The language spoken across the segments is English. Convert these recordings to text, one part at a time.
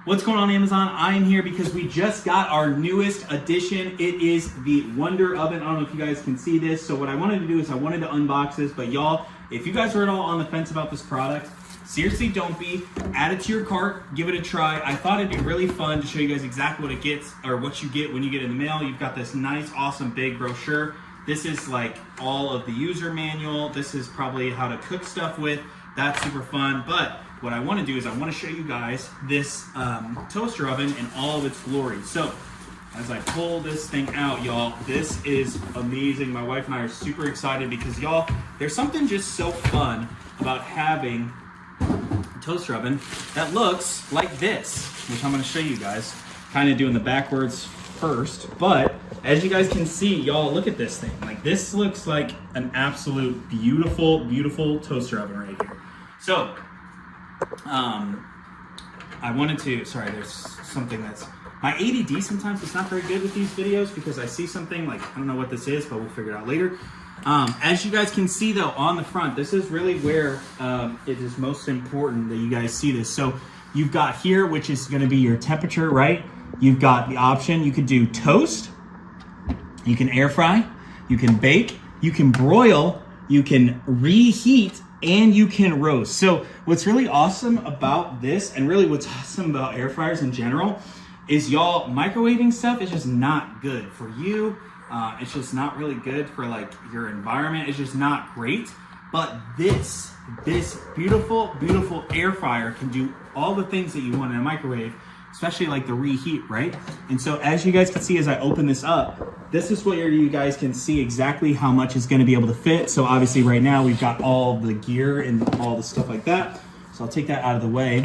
What's going on, Amazon? I am here because we just got our newest addition. It is the Wonder Oven. I don't know if you guys can see this. So what I wanted to do is I wanted to unbox this, but y'all, if you guys are at all on the fence about this product, seriously don't be. Add it to your cart, give it a try. I thought it'd be really fun to show you guys exactly what it gets, or what you get when you get in the mail. You've got this nice, awesome big brochure. This is like all of the user manual. This is probably how to cook stuff with. That's super fun. But what I want to do is I want to show you guys this toaster oven in all of its glory. So as I pull this thing out, y'all, this is amazing. My wife and I are super excited because, y'all, there's something just so fun about having a toaster oven that looks like this, which I'm going to show you guys. Kind of doing the backwards first, but as you guys can see, y'all, look at this thing. Like, this looks like an absolute beautiful, beautiful toaster oven right here. So I wanted to, sorry, there's something that's, my ADD sometimes is not very good with these videos because I see something like, I don't know what this is, but we'll figure it out later. As you guys can see though, on the front, this is really where it is most important that you guys see this. So you've got here, which is gonna be your temperature, right? You've got the option, you could do toast, you can air fry, you can bake, you can broil, you can reheat, and you can roast. So what's really awesome about this, and really what's awesome about air fryers in general, is, y'all, microwaving stuff is just not good for you. It's just not really good for like your environment. It's just not great. But this beautiful, beautiful air fryer can do all the things that you want in a microwave, especially like the reheat, right? And so as you guys can see, as I open this up, this is where you guys can see exactly how much is gonna be able to fit. So obviously right now we've got all the gear and all the stuff like that. So I'll take that out of the way,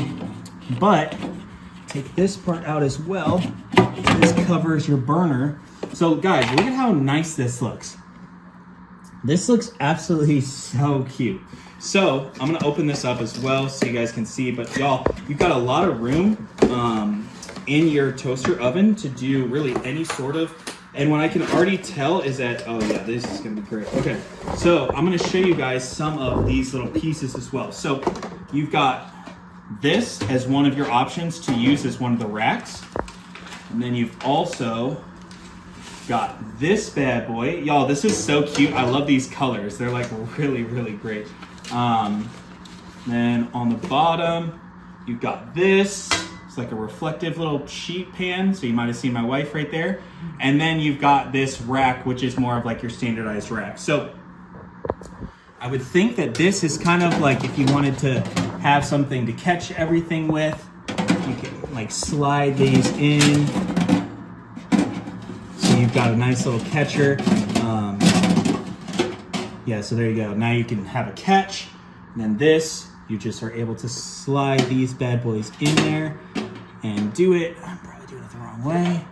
but take this part out as well. This covers your burner. So guys, look at how nice this looks. This looks absolutely so cute. So I'm gonna open this up as well so you guys can see, but y'all, you've got a lot of room in your toaster oven to do really any sort of, and what I can already tell is that, oh yeah, this is gonna be great. Okay, so I'm gonna show you guys some of these little pieces as well. So you've got this as one of your options to use as one of the racks. And then you've also got this bad boy. Y'all, this is so cute. I love these colors. They're like really, really great. Then on the bottom, you've got this. It's like a reflective little sheet pan. So you might have seen my wife right there. And then you've got this rack, which is more of like your standardized rack. So I would think that this is kind of like if you wanted to have something to catch everything with, you can like slide these in. So you've got a nice little catcher. Yeah, so there you go. Now you can have a catch. And then this, you just are able to slide these bad boys in there and do it. I'm probably doing it the wrong way.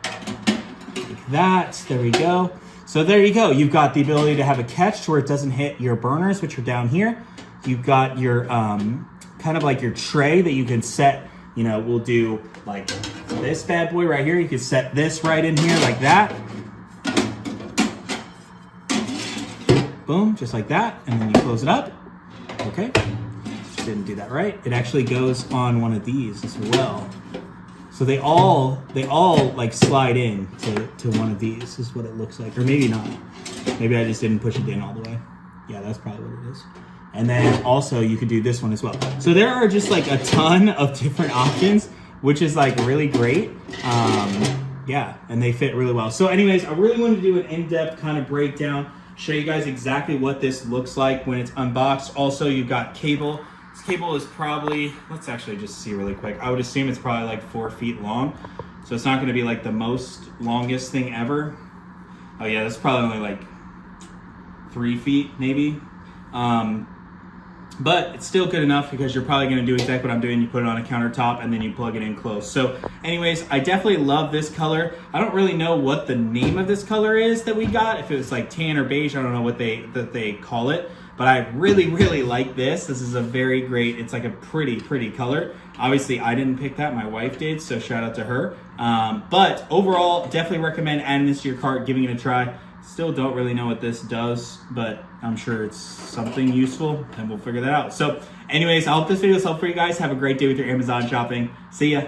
Like that, there we go. So there you go. You've got the ability to have a catch to where it doesn't hit your burners, which are down here. You've got your, kind of like your tray that you can set, you know, we'll do like this bad boy right here. You can set this right in here like that. Boom, just like that. And then you close it up. Okay, didn't do that right. It actually goes on one of these as well. So they all like slide in to one of these is what it looks like. Or maybe not. Maybe I just didn't push it in all the way. Yeah, that's probably what it is. And then also you could do this one as well. So there are just like a ton of different options, which is like really great. Yeah, and they fit really well. So anyways, I really wanted to do an in-depth kind of breakdown, show you guys exactly what this looks like when it's unboxed. Also, you've got cable. This cable is probably, let's actually just see really quick. I would assume it's probably like 4 feet long. So it's not gonna be like the most longest thing ever. Oh yeah, that's probably only like 3 feet maybe. But it's still good enough because you're probably gonna do exactly what I'm doing. You put it on a countertop and then you plug it in close. So anyways, I definitely love this color. I don't really know what the name of this color is that we got. If it was like tan or beige, I don't know what they call it. But I really, really like this. This is a very great, it's like a pretty, pretty color. Obviously, I didn't pick that, my wife did, so shout out to her. But overall, definitely recommend adding this to your cart, giving it a try. Still don't really know what this does, but I'm sure it's something useful, and we'll figure that out. So anyways, I hope this video was helpful for you guys. Have a great day with your Amazon shopping. See ya.